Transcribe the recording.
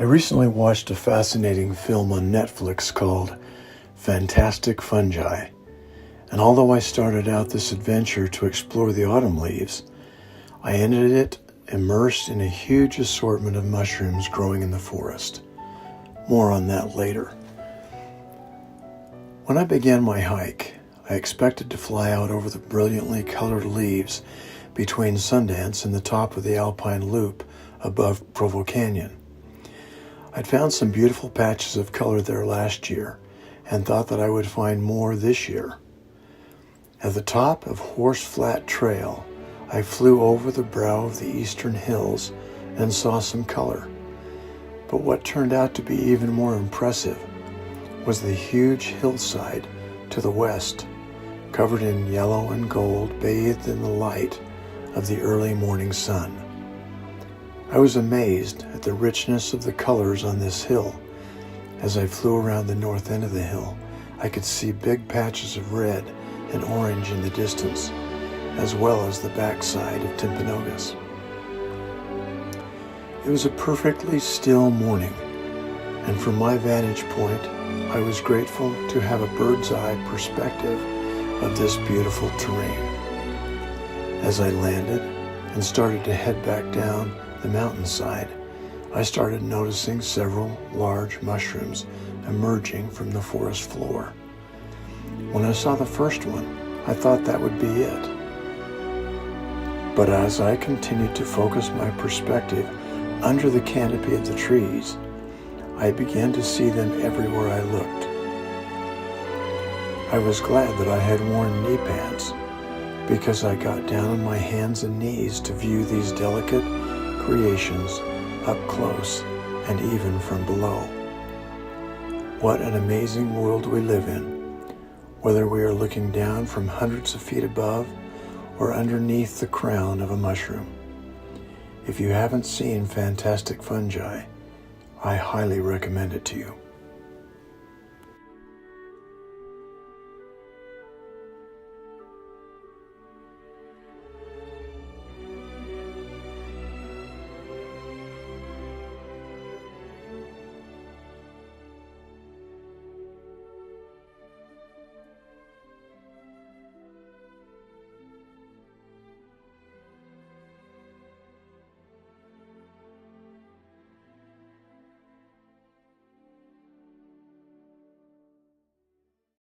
I recently watched a fascinating film on Netflix called Fantastic Fungi, and although I started out this adventure to explore the autumn leaves, I ended it immersed in a huge assortment of mushrooms growing in the forest. More on that later. When I began my hike, I expected to fly out over the brilliantly colored leaves between Sundance and the top of the Alpine Loop above Provo Canyon. I'd found some beautiful patches of color there last year and thought that I would find more this year. At the top of Horse Flat Trail, I flew over the brow of the eastern hills and saw some color. But what turned out to be even more impressive was the huge hillside to the west, covered in yellow and gold, bathed in the light of the early morning sun. I was amazed at the richness of the colors on this hill. As I flew around the north end of the hill, I could see big patches of red and orange in the distance, as well as the backside of Timpanogos. It was a perfectly still morning, and from my vantage point, I was grateful to have a bird's eye perspective of this beautiful terrain. As I landed and started to head back down the mountainside, I started noticing several large mushrooms emerging from the forest floor. When I saw the first one, I thought that would be it. But as I continued to focus my perspective under the canopy of the trees, I began to see them everywhere I looked. I was glad that I had worn knee pads, because I got down on my hands and knees to view these delicate creations up close and even from below. What an amazing world we live in, whether we are looking down from hundreds of feet above or underneath the crown of a mushroom. If you haven't seen Fantastic Fungi, I highly recommend it to you.